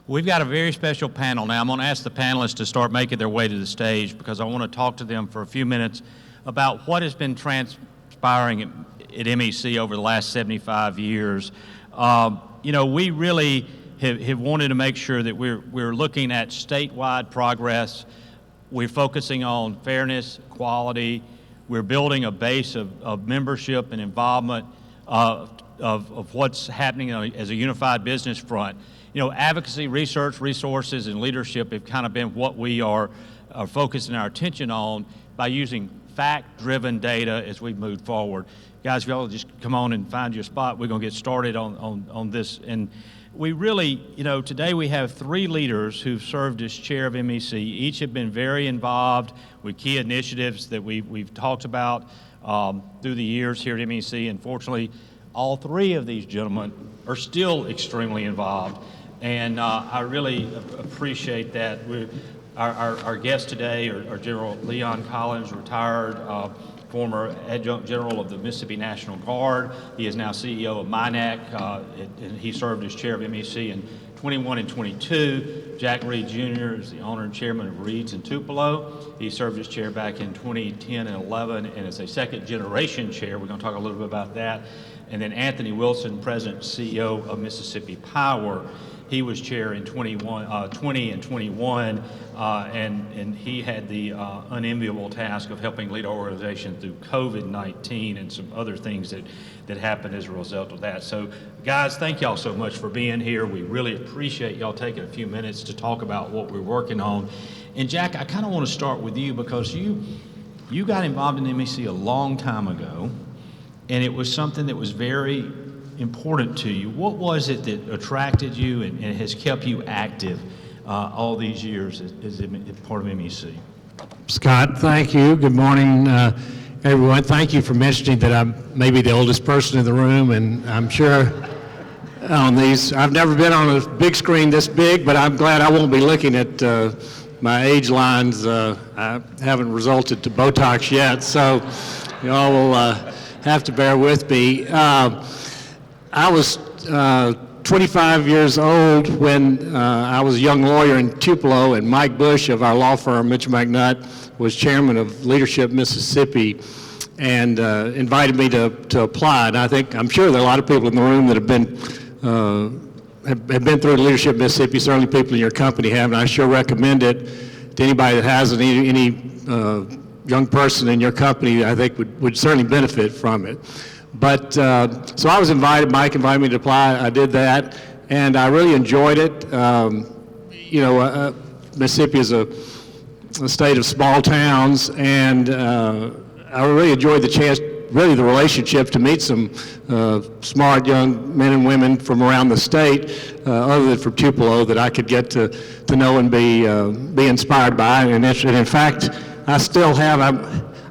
We've got a very special panel now. I'm going to ask the panelists to start making their way to the stage because I want to talk to them for a few minutes about what has been transpiring at MEC over the last 75 years. You know, we really have wanted to make sure that we're looking at statewide progress. We're focusing on fairness, equality. We're building a base of membership and involvement of what's happening as a unified business front. You know, advocacy, research, resources, and leadership have kind of been what we are focusing our attention on by using fact-driven data as we move forward. Guys, if y'all just come on and find your spot, we're going to get started on this. And we really, you know, today we have 3 leaders who've served as chair of MEC. Each have been very involved with key initiatives that we've talked about through the years here at MEC. And fortunately, all 3 of these gentlemen are still extremely involved. And I really appreciate that. Our guests today are General Leon Collins, retired former adjunct general of the Mississippi National Guard. He is now CEO of MINAC, and he served as chair of MEC in 21 and 22. Jack Reed Jr. is the owner and chairman of Reed's in Tupelo. He served as chair back in 2010 and 11, and is a second generation chair. We're going to talk a little bit about that. And then Anthony Wilson, president and CEO of Mississippi Power. He was chair in 20 and 21, and he had the unenviable task of helping lead our organization through COVID-19 and some other things that happened as a result of that. So, guys, thank y'all so much for being here. We really appreciate y'all taking a few minutes to talk about what we're working on. And Jack, I kind of want to start with you because you got involved in MEC a long time ago, and it was something that was very important to you. What was it that attracted you and has kept you active all these years as part of MEC? Scott, thank you. Good morning, everyone. Thank you for mentioning that I'm maybe the oldest person in the room, and I'm sure on these, I've never been on a big screen this big, but I'm glad I won't be looking at my age lines. I haven't resulted to Botox yet, so you all will have to bear with me. I was 25 years old when I was a young lawyer in Tupelo, and Mike Bush of our law firm, Mitchell McNutt, was chairman of Leadership Mississippi, and invited me to apply. And I'm sure there are a lot of people in the room that have been through Leadership Mississippi. Certainly people in your company have, and I sure recommend it to anybody that has any young person in your company. I think would certainly benefit from it. But, so I was invited, Mike invited me to apply, I did that, and I really enjoyed it. You know, Mississippi is a state of small towns, and I really enjoyed the chance, really the relationship to meet some smart young men and women from around the state, other than from Tupelo, that I could get to know and be inspired by. And in fact, I still have,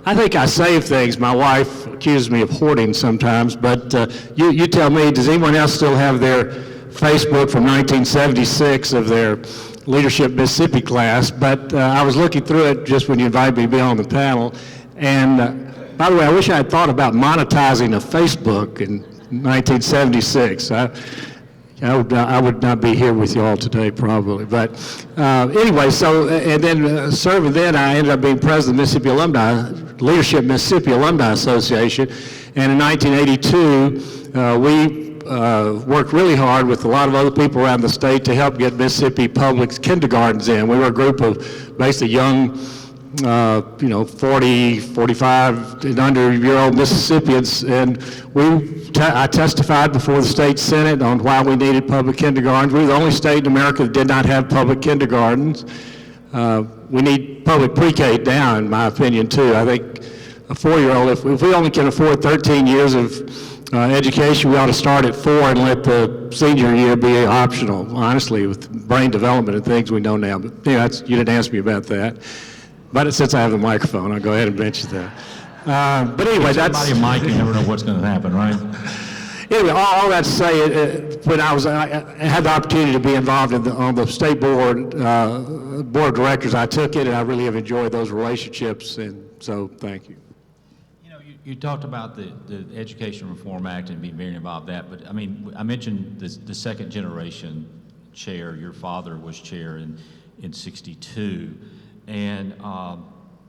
I think I save things. My wife accuses me of hoarding sometimes, but you tell me, does anyone else still have their Facebook from 1976 of their Leadership Mississippi class? But I was looking through it just when you invited me to be on the panel. And by the way, I wish I had thought about monetizing a Facebook in 1976. I would not be here with you all today, probably. But anyway, so, and then serving then, I ended up being president of Mississippi Leadership Mississippi Alumni Association. And in 1982, we worked really hard with a lot of other people around the state to help get Mississippi public kindergartens in. We were a group of basically young, 40, 45 and under year old Mississippians, and I testified before the state senate on why we needed public kindergartens. We were the only state in America that did not have public kindergartens. We need public pre-K down, in my opinion, too. I think a 4-year-old, if we only can afford 13 years of education, we ought to start at 4 and let the senior year be optional, honestly, with brain development and things we know now. But you didn't ask me about that. But since I have the microphone, I'll go ahead and mention that. But anyway, that's... Somebody a mic, you never know what's going to happen, right? Anyway, all that to say, when I had the opportunity to be involved on the state board of directors, I took it, and I really have enjoyed those relationships, and so thank you. You know, you talked about the Education Reform Act and being very involved in that, but I mean, I mentioned the second generation chair. Your father was chair in 62. And,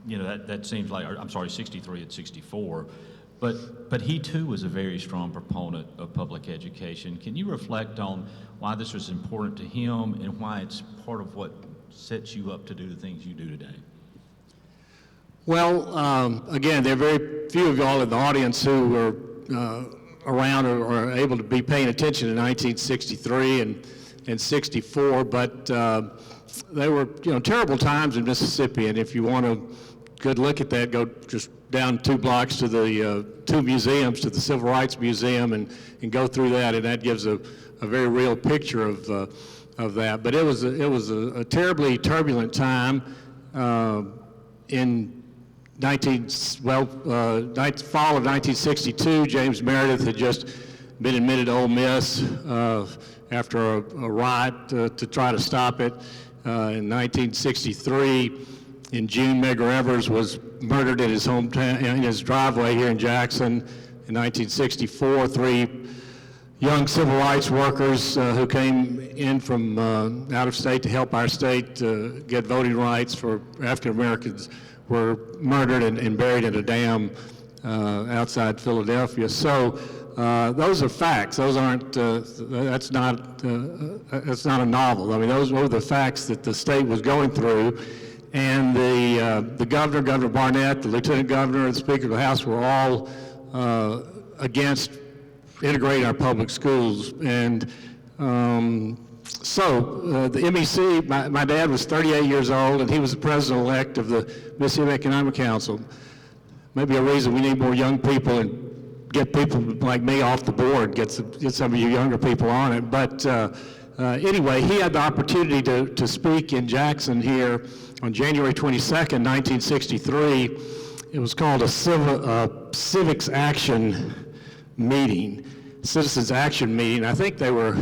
you know, that seems like, I'm sorry, 63 and 64. But he too was a very strong proponent of public education. Can you reflect on why this was important to him and why it's part of what sets you up to do the things you do today? Well, again, there are very few of y'all in the audience who were around or able to be paying attention in 1963 and 64, but they were, you know, terrible times in Mississippi. And if you want a good look at that, go just down 2 blocks to the 2 museums, to the Civil Rights Museum, and go through that, and that gives a very real picture of that. But it was a terribly turbulent time in fall of 1962. James Meredith had just been admitted to Ole Miss after a riot to try to stop it. In 1963, in June, Medgar Evers was murdered in his hometown, in his driveway here in Jackson. In 1964, 3 young civil rights workers who came in from out of state to help our state get voting rights for African Americans were murdered and buried in a dam outside Philadelphia. So those are facts. Those aren't. That's not a novel. I mean, those were the facts that the state was going through, and the governor, Governor Barnett, the lieutenant governor, and the Speaker of the House were all against integrating our public schools. And so the MEC, my dad was 38 years old, and he was the president-elect of the Mississippi Economic Council. Maybe a reason we need more young people and get people like me off the board, get some of you younger people on it. But anyway, he had the opportunity to speak in Jackson here on January 22nd, 1963. It was called a civics action meeting, citizens action meeting. I think they were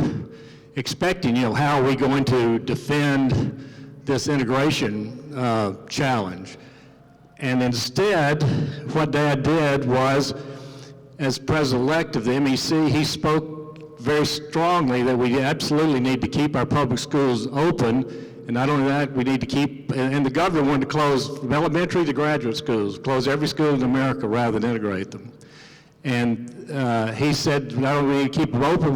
expecting, you know, how are we going to defend this integration challenge? And instead, what Dad did was, as president-elect of the MEC, he spoke very strongly that we absolutely need to keep our public schools open, and not only that, we need to keep, and the governor wanted to close from elementary to graduate schools, close every school in America rather than integrate them. And he said, not only do we need to keep them open,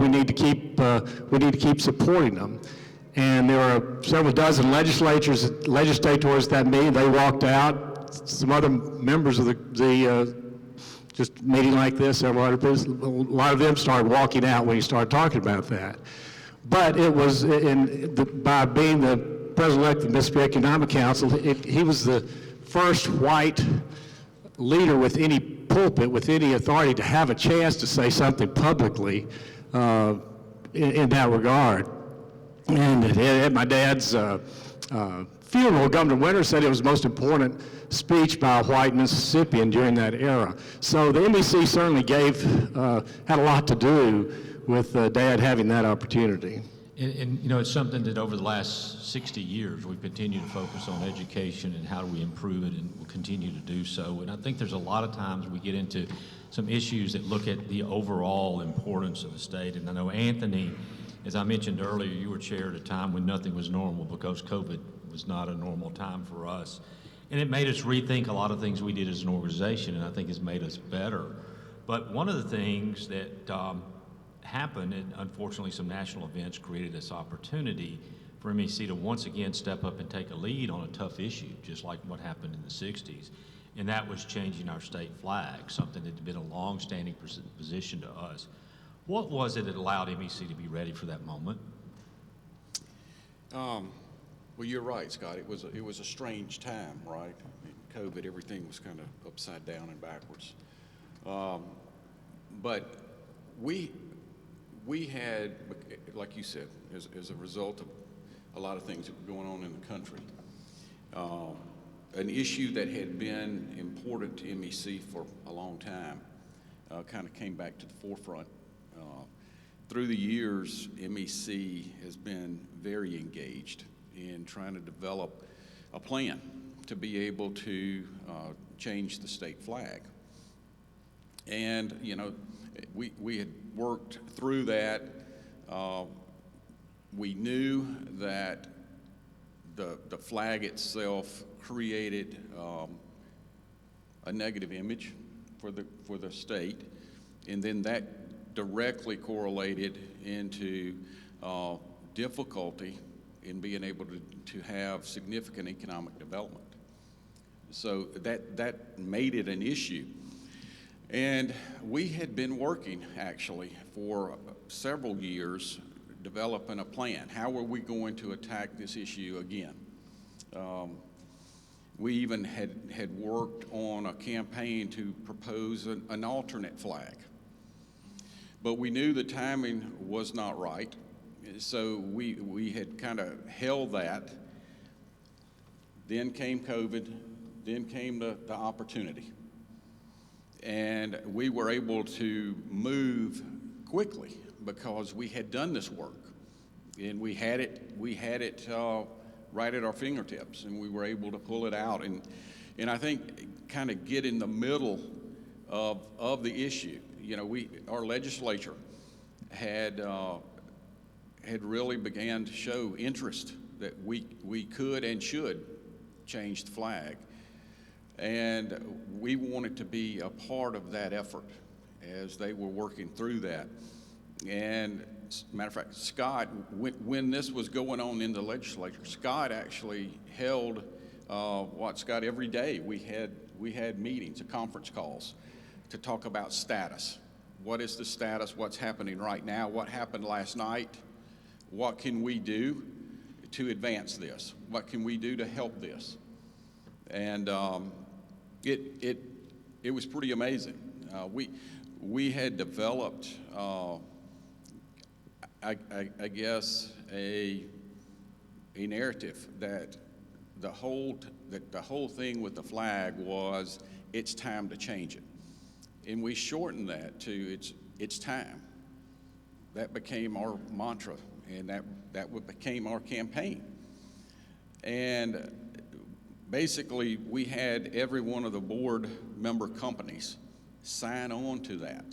we need to keep supporting them. And there were several dozen legislators at that meeting. They walked out. Some other members of the just meeting like this, a lot of them started walking out when he started talking about that. But it was by being the president-elect of the Mississippi Economic Council, he was the first white leader with any pulpit, with any authority, to have a chance to say something publicly in that regard. And at my dad's funeral, Governor Winter said it was the most important speech by a white Mississippian during that era. So the MEC certainly had a lot to do with Dad having that opportunity. And you know, it's something that over the last 60 years we've continued to focus on education and how do we improve it, and we'll continue to do so. And I think there's a lot of times we get into some issues that look at the overall importance of the state. And I know, Anthony, as I mentioned earlier, you were chair at a time when nothing was normal because COVID was not a normal time for us. And it made us rethink a lot of things we did as an organization, and I think it's made us better. But one of the things that happened, and unfortunately some national events created this opportunity for MEC to once again step up and take a lead on a tough issue, just like what happened in the 60s. And that was changing our state flag, something that had been a long-standing position to us. What was it that allowed MEC to be ready for that moment? Well, you're right, Scott. It was a strange time, right? I mean, COVID, everything was kind of upside down and backwards. But we had, like you said, as a result of a lot of things that were going on in the country, an issue that had been important to MEC for a long time kind of came back to the forefront. Through the years, MEC has been very engaged in trying to develop a plan to be able to change the state flag. And, you know, we had worked through that We knew that the flag itself created a negative image for the state, and then that directly correlated into difficulty in being able to have significant economic development. So that made it an issue. And we had been working actually for several years developing a plan. How were we going to attack this issue again? We even had worked on a campaign to propose an alternate flag. But we knew the timing was not right, so we had kind of held that. Then came COVID, then came the opportunity. And we were able to move quickly because we had done this work, and we had it right at our fingertips, and we were able to pull it out and I think kind of get in the middle of the issue. You know, our legislature had really began to show interest that we could and should change the flag, and we wanted to be a part of that effort as they were working through that. And matter of fact, Scott, when this was going on in the legislature, Scott actually held Scott, every day we had meetings, conference calls to talk about status. What is the status? What's happening right now? What happened last night? What can we do to advance this? What can we do to help this? And it was pretty amazing. We had developed, I guess, a narrative that the whole thing with the flag was it's time to change it, and we shortened that to it's time. That became our mantra, and that became our campaign. And basically, we had every one of the board member companies sign on to that.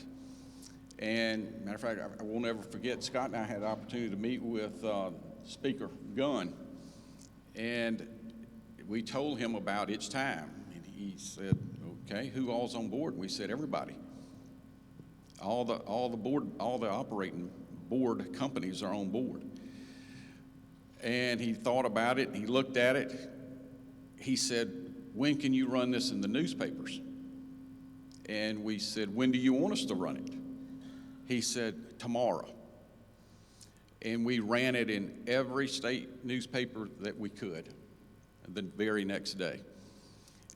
And matter of fact, I will never forget, Scott and I had the opportunity to meet with Speaker Gunn, and we told him about it's time. And he said, okay, who all's on board? And we said, everybody. All the operating board companies are on board. And he thought about it, he looked at it. He said, when can you run this in the newspapers? And we said, when do you want us to run it? He said, tomorrow. And we ran it in every state newspaper that we could the very next day.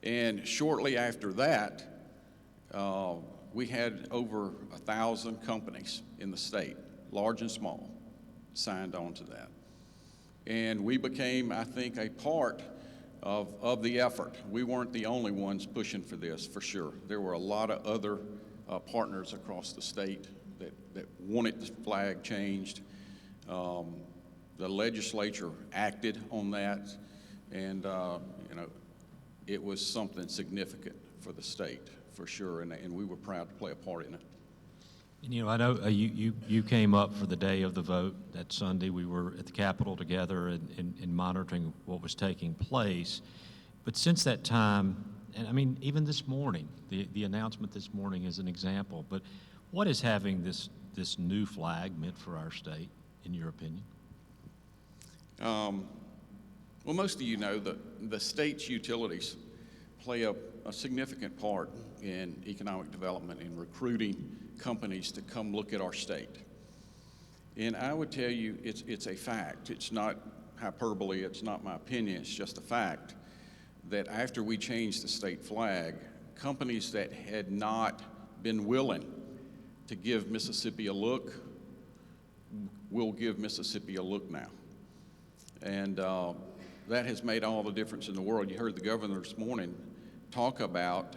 And shortly after that, we had over 1,000 companies in the state, large and small, signed on to that. And we became, I think, a part of the effort. We weren't the only ones pushing for this, for sure. There were a lot of other partners across the state that wanted the flag changed. The legislature acted on that, and it was something significant for the state, for sure, and we were proud to play a part in it. And, I know you came up for the day of the vote that Sunday. We were at the Capitol together and monitoring what was taking place. But since that time, and I mean, even this morning, the announcement this morning is an example, but what is having this new flag meant for our state, in your opinion? Well, most of you know that the state's utilities play a significant part in economic development and recruiting companies to come look at our state. And I would tell you it's a fact. It's not hyperbole, it's not my opinion, it's just a fact that after we changed the state flag, companies that had not been willing to give Mississippi a look will give Mississippi a look now. And that has made all the difference in the world. You heard the governor this morning talk about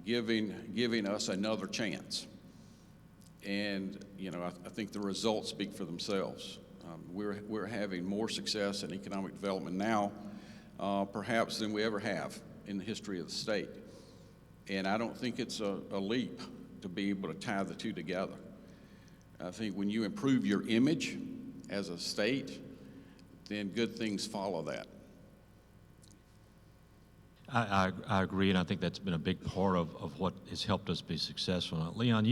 giving us another chance. And I think the results speak for themselves. We're having more success in economic development now, perhaps than we ever have in the history of the state. And I don't think it's a leap to be able to tie the two together. I think when you improve your image as a state, then good things follow that. I agree, and I think that's been a big part of what has helped us be successful. Now, Leon,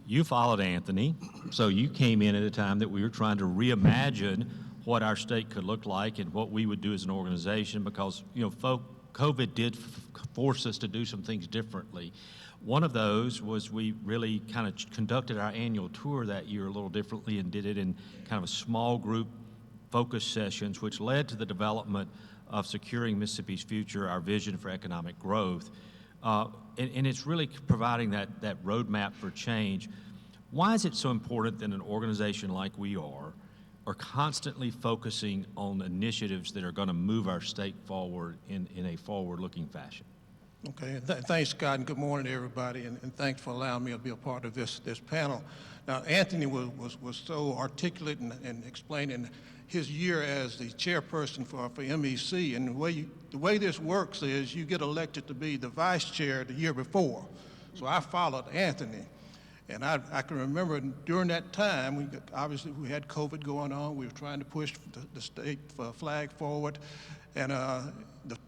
you followed Anthony, so you came in at a time that we were trying to reimagine what our state could look like and what we would do as an organization, because COVID did force us to do some things differently. One of those was we really kind of conducted our annual tour that year a little differently and did it in kind of a small group focus sessions, which led to the development of Securing Mississippi's Future, our vision for economic growth. And it's really providing that roadmap for change. Why is it so important that an organization like we are constantly focusing on initiatives that are going to move our state forward in a forward-looking fashion? Okay, thanks, Scott, and good morning to everybody, and thanks for allowing me to be a part of this panel. Now, Anthony was so articulate in explaining his year as the chairperson for MEC, and the way this works is you get elected to be the vice chair the year before. So I followed Anthony, and I can remember during that time, obviously we had COVID going on. We were trying to push the state flag forward, and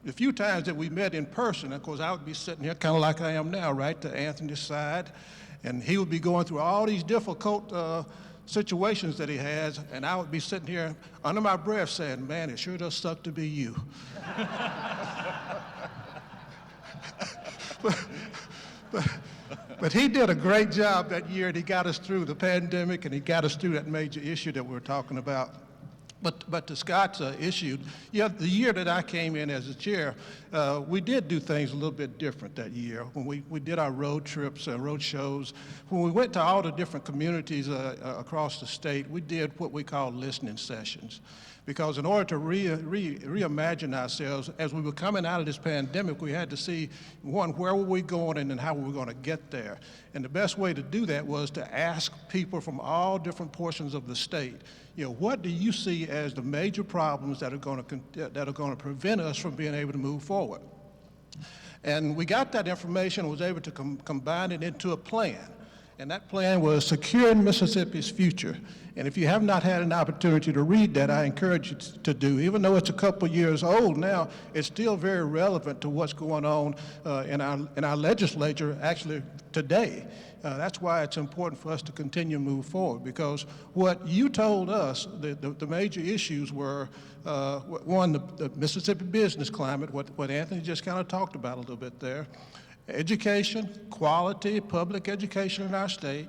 the few times that we met in person, of course, I would be sitting here kind of like I am now, right to Anthony's side, and he would be going through all these difficult situations that he has, and I would be sitting here under my breath saying, man, it sure does suck to be you. But he did a great job that year, and he got us through the pandemic, and he got us through that major issue that we're talking about. But to Scott's issue, yeah, the year that I came in as a chair, we did do things a little bit different that year. When we did our road trips, road shows, when we went to all the different communities across the state, we did what we call listening sessions. Because in order to reimagine ourselves, as we were coming out of this pandemic, we had to see, one, where were we going and then how were we going to get there? And the best way to do that was to ask people from all different portions of the state, what do you see as the major problems that are going to prevent us from being able to move forward? And we got that information and was able to combine it into a plan. And that plan was Securing Mississippi's Future. And if you have not had an opportunity to read that, I encourage you to do. Even though it's a couple years old now, it's still very relevant to what's going on in our legislature actually today. That's why it's important for us to continue to move forward, because what you told us, the major issues were, one, the Mississippi business climate, what Anthony just kind of talked about a little bit there, education, quality public education in our state,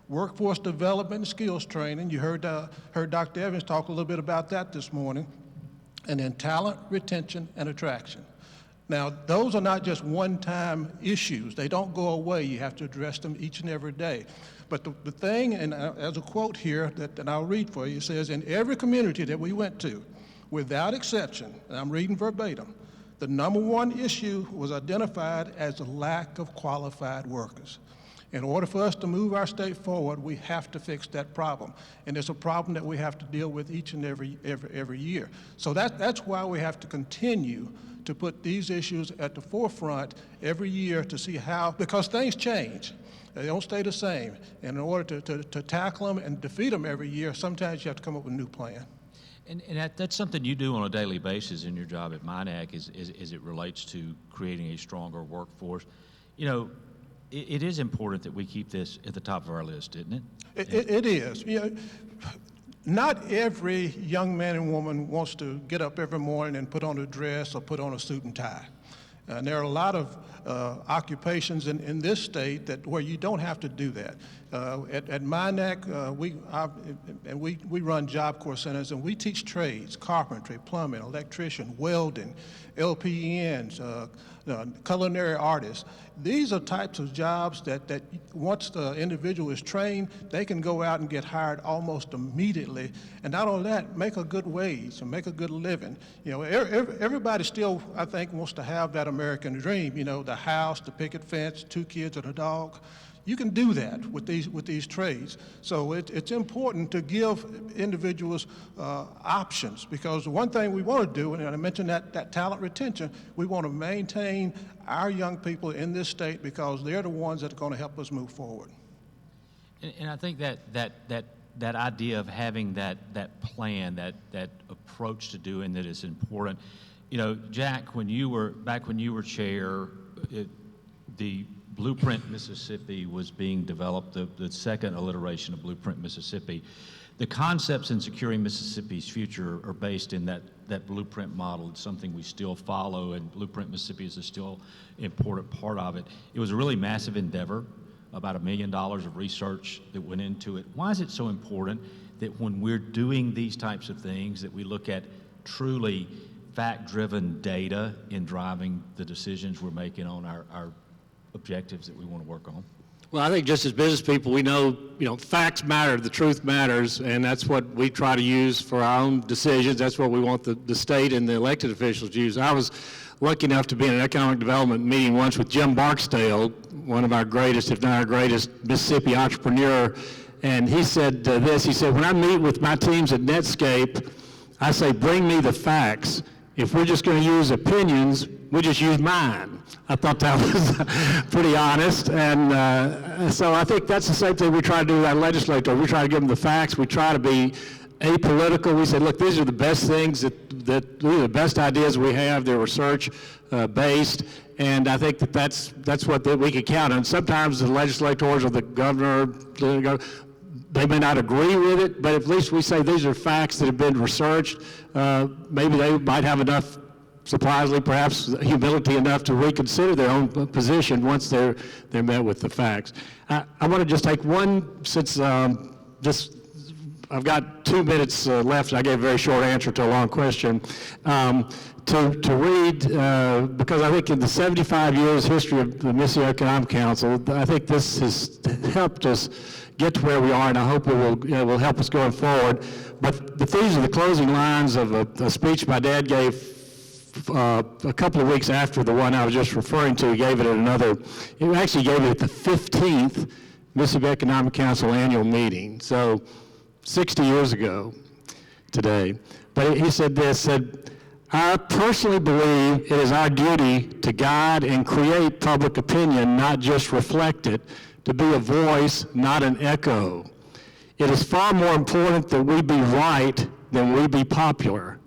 workforce development and skills training. You heard Dr. Evans talk a little bit about that this morning. And then talent, retention, and attraction. Now, those are not just one-time issues. They don't go away. You have to address them each and every day. But the thing, and as a quote here that I'll read for you, it says, in every community that we went to, without exception, and I'm reading verbatim, the number one issue was identified as the lack of qualified workers. In order for us to move our state forward, we have to fix that problem. And it's a problem that we have to deal with each and every year. So that's why we have to continue to put these issues at the forefront every year to see how, because things change. They don't stay the same. And in order to tackle them and defeat them every year, sometimes you have to come up with a new plan. And that's something you do on a daily basis in your job at MINAC as it relates to creating a stronger workforce. It is important that we keep this at the top of our list, isn't it? It is. Not every young man and woman wants to get up every morning and put on a dress or put on a suit and tie. And there are a lot of occupations in this state where you don't have to do that. At MINAC, we run Job Corps centers, and we teach trades: carpentry, plumbing, electrician, welding, LPNs, culinary artists. These are types of jobs that once the individual is trained, they can go out and get hired almost immediately. And not only that, make a good wage and make a good living. Everybody still, I think, wants to have that American dream, the house, the picket fence, 2 kids and a dog. You can do that with these trades. So it's important to give individuals options, because the one thing we want to do, and I mentioned that talent retention, we want to maintain our young people in this state because they're the ones that are going to help us move forward. And I think that that idea of having that plan, that approach to doing that is important. You know, Jack, when you were chair, the Blueprint Mississippi was being developed, the second alliteration of Blueprint Mississippi. The concepts in securing Mississippi's future are based in that blueprint model. It's something we still follow, and Blueprint Mississippi is a still important part of it. It was a really massive endeavor, about $1 million of research that went into it. Why is it so important that when we're doing these types of things that we look at truly fact-driven data in driving the decisions we're making on our objectives that we want to work on? Well, I think just as business people, we know, facts matter, the truth matters, and that's what we try to use for our own decisions. That's what we want the state and the elected officials to use. I was lucky enough to be in an economic development meeting once with Jim Barksdale, one of our greatest, if not our greatest, Mississippi entrepreneur, and he said this, he said, when I meet with my teams at Netscape, I say, bring me the facts. If we're just going to use opinions, we just use mine. I thought that was pretty honest, and so I think that's the same thing we try to do with our legislators. We try to give them the facts. We try to be apolitical. We say, look, these are the best things these are the best ideas we have. They're research based, and I think that's what we can count on. Sometimes the legislators or the governor, they may not agree with it, but at least we say these are facts that have been researched. Maybe they might have enough, surprisingly, perhaps humility enough to reconsider their own position once they're met with the facts. I want to just take one, since I've got 2 minutes left. I gave a very short answer to a long question. To read, because I think in the 75 years history of the Mississippi Economic Council, I think this has helped us get to where we are, and I hope it will help us going forward. But these are the closing lines of a speech my dad gave a couple of weeks after the one I was just referring to. He gave it at he actually gave it at the 15th Mississippi Economic Council annual meeting, so 60 years ago today. But he said this, I personally believe it is our duty to guide and create public opinion, not just reflect it, to be a voice, not an echo. It is far more important that we be right than we be popular.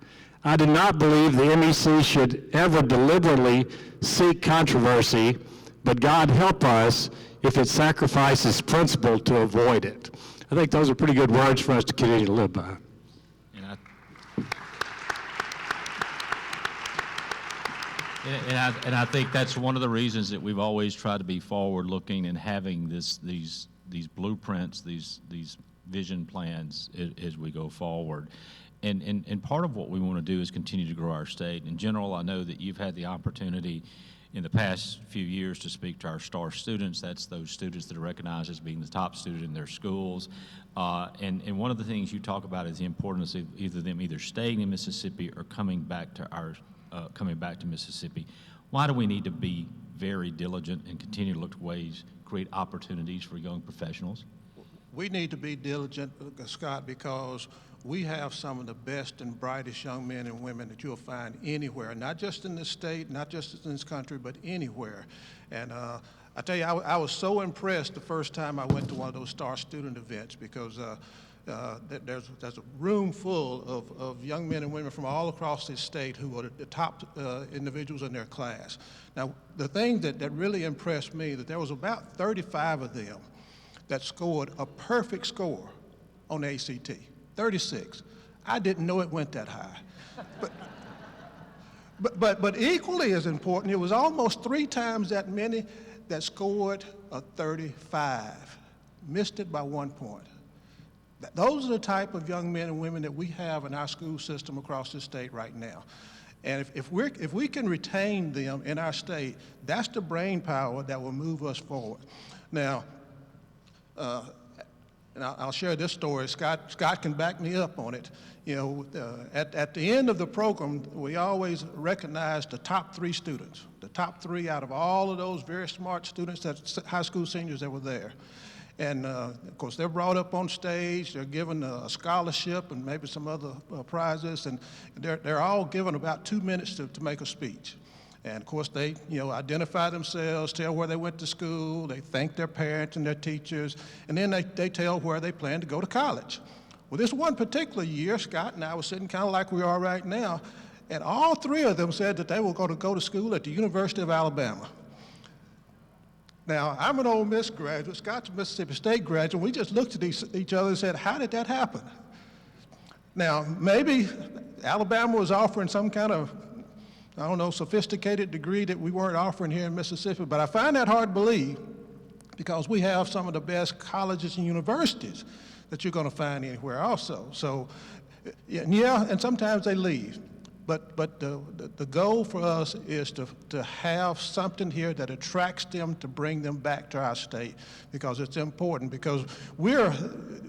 I do not believe the MEC should ever deliberately seek controversy, but God help us if it sacrifices principle to avoid it. I think those are pretty good words for us to continue to live by. And I think that's one of the reasons that we've always tried to be forward-looking and having these blueprints, these vision plans as we go forward. And part of what we want to do is continue to grow our state. In general, I know that you've had the opportunity in the past few years to speak to our star students. That's those students that are recognized as being the top student in their schools. And one of the things you talk about is the importance of them either staying in Mississippi or coming back to Mississippi. Why do we need to be very diligent and continue to look to ways, create opportunities for young professionals? We need to be diligent, Scott, because we have some of the best and brightest young men and women that you'll find anywhere, not just in this state, not just in this country, but anywhere. And I tell you, I was so impressed the first time I went to one of those Star Student events, because there's a room full of young men and women from all across this state who are the top individuals in their class. Now, the thing that really impressed me, that there was about 35 of them that scored a perfect score on the ACT, 36. I didn't know it went that high. But equally as important, it was almost 3 times that many that scored a 35, missed it by 1 point. Those are the type of young men and women that we have in our school system across the state right now. And if we can retain them in our state, that's the brain power that will move us forward. Now, and I'll share this story. Scott can back me up on it. You know, at the end of the program, we always recognize the top 3 students, the top 3 out of all of those very smart students, that high school seniors that were there. And of course, they're brought up on stage, they're given a scholarship and maybe some other prizes, and they're all given about 2 minutes to make a speech. And of course, they, identify themselves, tell where they went to school, they thank their parents and their teachers, and then they tell where they plan to go to college. Well, this one particular year, Scott and I were sitting kind of like we are right now, and all three of them said that they were going to go to school at the University of Alabama. Now, I'm an Ole Miss graduate, Scott's a Mississippi State graduate. We just looked at each other and said, how did that happen? Now, maybe Alabama was offering some kind of, sophisticated degree that we weren't offering here in Mississippi, but I find that hard to believe because we have some of the best colleges and universities that you're going to find anywhere also. So, yeah, and sometimes they leave. But the goal for us is to have something here that attracts them to bring them back to our state, because it's important, because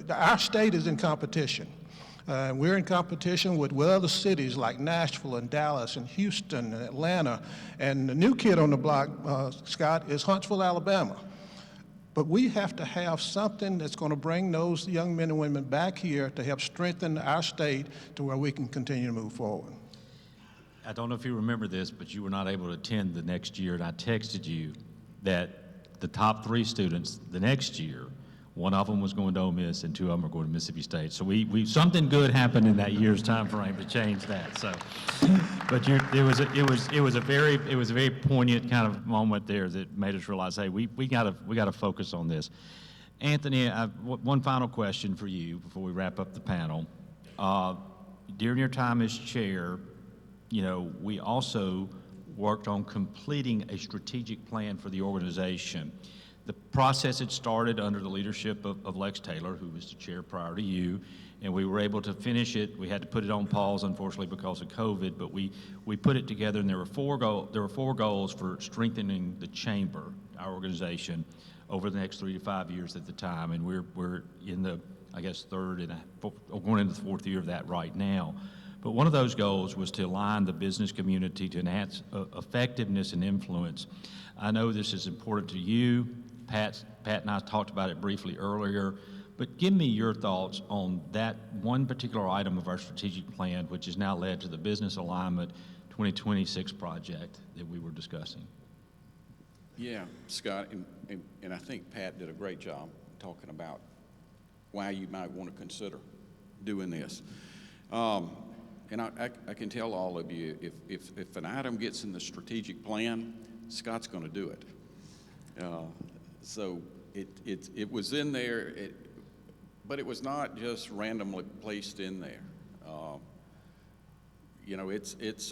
our state is in competition. We're in competition with other cities like Nashville and Dallas and Houston and Atlanta. And the new kid on the block, Scott, is Huntsville, Alabama. But we have to have something that's going to bring those young men and women back here to help strengthen our state to where we can continue to move forward. I don't know if you remember this, but you were not able to attend the next year, and I texted you that the top 3 students the next year, one of them was going to Ole Miss and 2 of them are going to Mississippi State. So we something good happened in that year's time frame to change that. So, but it was a very poignant kind of moment there that made us realize, hey, we got to focus on this. Anthony, one final question for you before we wrap up the panel. During your time as chair, we also worked on completing a strategic plan for the organization. The process had started under the leadership of Lex Taylor, who was the chair prior to you, and we were able to finish it. We had to put it on pause, unfortunately, because of COVID, but we put it together, and there were four goals for strengthening the chamber, our organization, over the next 3 to 5 years at the time, and we're in the, third and going into the 4th year of that right now. But one of those goals was to align the business community to enhance effectiveness and influence. I know this is important to you. Pat and I talked about it briefly earlier, but give me your thoughts on that one particular item of our strategic plan, which has now led to the Business Alignment 2026 project that we were discussing. Yeah, Scott, and I think Pat did a great job talking about why you might want to consider doing this. And I can tell all of you, if an item gets in the strategic plan, Scott's going to do it. So it was in there, but it was not just randomly placed in there. It's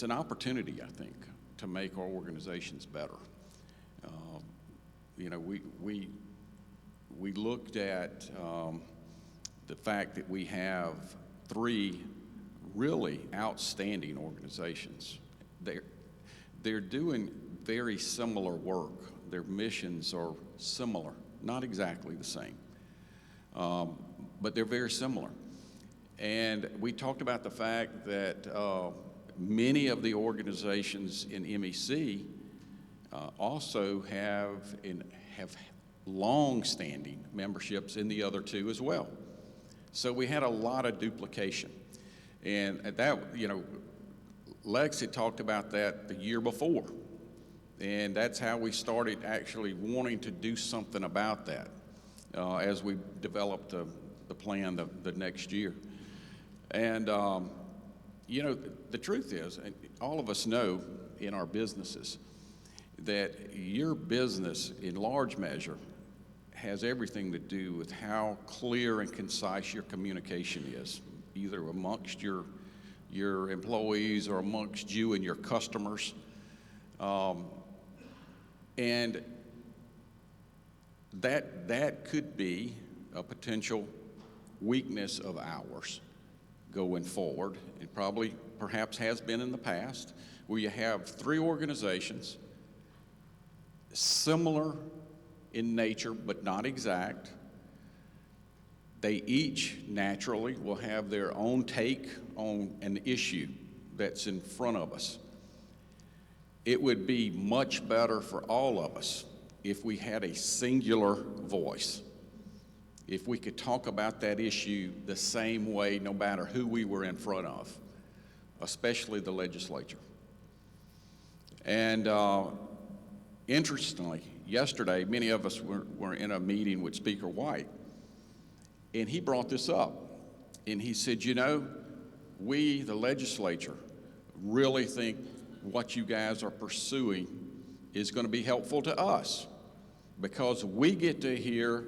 an opportunity, I think, to make our organizations better. We looked at the fact that we have 3 really outstanding organizations. They're doing very similar work. Their missions are similar, not exactly the same, but they're very similar. And we talked about the fact that many of the organizations in MEC also have long-standing memberships in the other 2 as well. So we had a lot of duplication. And that, Lex had talked about that the year before. And that's how we started actually wanting to do something about that as we developed the plan the next year. And, the truth is, and all of us know in our businesses, that your business, in large measure, has everything to do with how clear and concise your communication is, either amongst your employees or amongst you and your customers. And that could be a potential weakness of ours going forward. It perhaps has been in the past, where you have 3 organizations, similar in nature but not exact. They each naturally will have their own take on an issue that's in front of us. It would be much better for all of us if we had a singular voice, if we could talk about that issue the same way no matter who we were in front of, especially the legislature. And interestingly, yesterday, many of us were in a meeting with Speaker White, and he brought this up. And he said, you know, we, the legislature, really think what you guys are pursuing is going to be helpful to us because we get to hear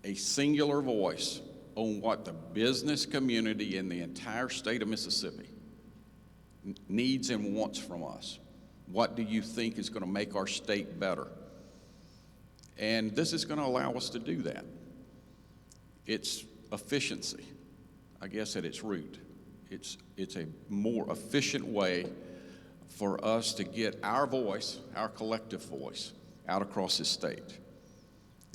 a singular voice on what the business community in the entire state of Mississippi needs and wants from us. What do you think is going to make our state better? And this is going to allow us to do that. It's efficiency, I guess, at its root. It's a more efficient way for us to get our voice, our collective voice, out across this state.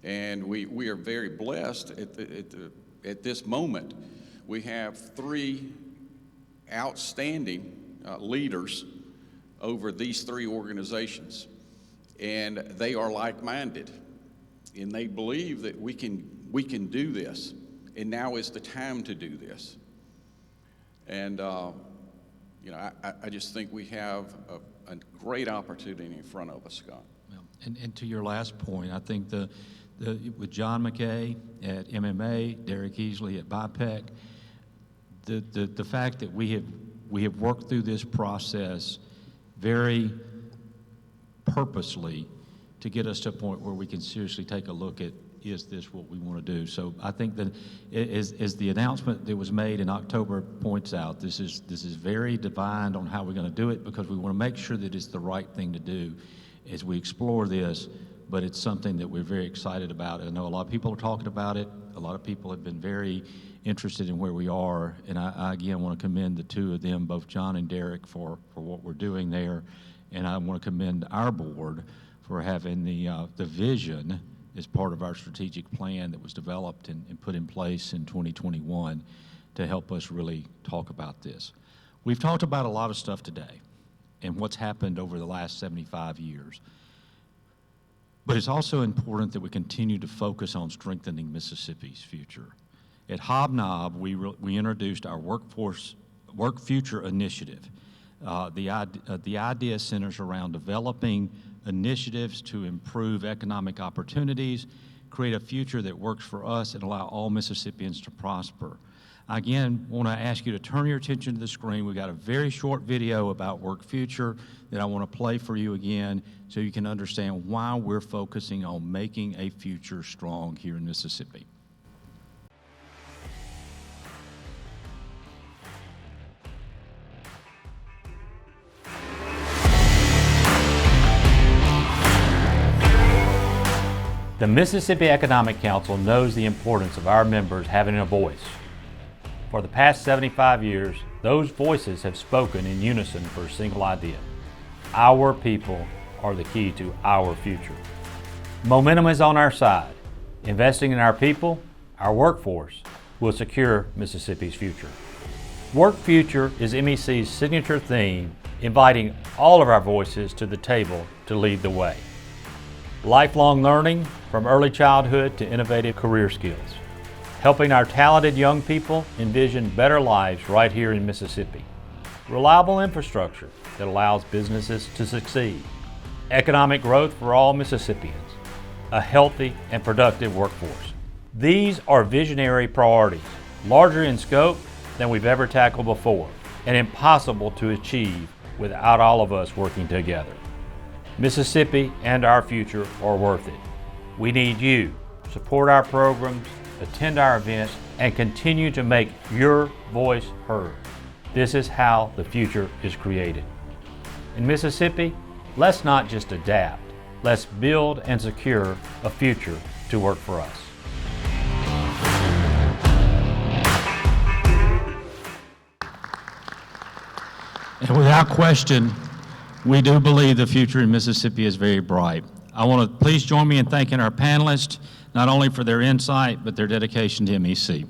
And we are very blessed at this moment. We have 3 outstanding leaders over these 3 organizations, and they are like-minded, and they believe that we can do this, and now is the time to do this. And you know, I just think we have a great opportunity in front of us, Scott. And to your last point, I think with John McKay at MMA, Derek Easley at BIPEC, the fact that we have worked through this process very purposely to get us to a point where we can seriously take a look at, is this what we want to do? So I think that as the announcement that was made in October points out, this is very defined on how we're going to do it, because we want to make sure that it's the right thing to do as we explore this, but it's something that we're very excited about. I know a lot of people are talking about it. A lot of people have been very interested in where we are, and I again want to commend the 2 of them, both John and Derek, for what we're doing there, and I want to commend our board for having the vision as part of our strategic plan that was developed and put in place in 2021 to help us really talk about this. We've talked about a lot of stuff today and what's happened over the last 75 years. But it's also important that we continue to focus on strengthening Mississippi's future. At Hobnob, we introduced our Work Future initiative. The idea centers around developing initiatives to improve economic opportunities, create a future that works for us, and allow all Mississippians to prosper. I again want to ask you to turn your attention to the screen. We've got a very short video about Work Future that I want to play for you again so you can understand why we're focusing on making a future strong here in Mississippi. The Mississippi Economic Council knows the importance of our members having a voice. For the past 75 years, those voices have spoken in unison for a single idea. Our people are the key to our future. Momentum is on our side. Investing in our people, our workforce, will secure Mississippi's future. Work Future is MEC's signature theme, inviting all of our voices to the table to lead the way. Lifelong learning from early childhood to innovative career skills, helping our talented young people envision better lives right here in Mississippi. Reliable infrastructure that allows businesses to succeed. Economic growth for all Mississippians. A healthy and productive workforce. These are visionary priorities, larger in scope than we've ever tackled before, and impossible to achieve without all of us working together. Mississippi and our future are worth it. We need you. Support our programs, attend our events, and continue to make your voice heard. This is how the future is created. In Mississippi, let's not just adapt. Let's build and secure a future to work for us. And without question, we do believe the future in Mississippi is very bright. I want to please join me in thanking our panelists, not only for their insight, but their dedication to MEC.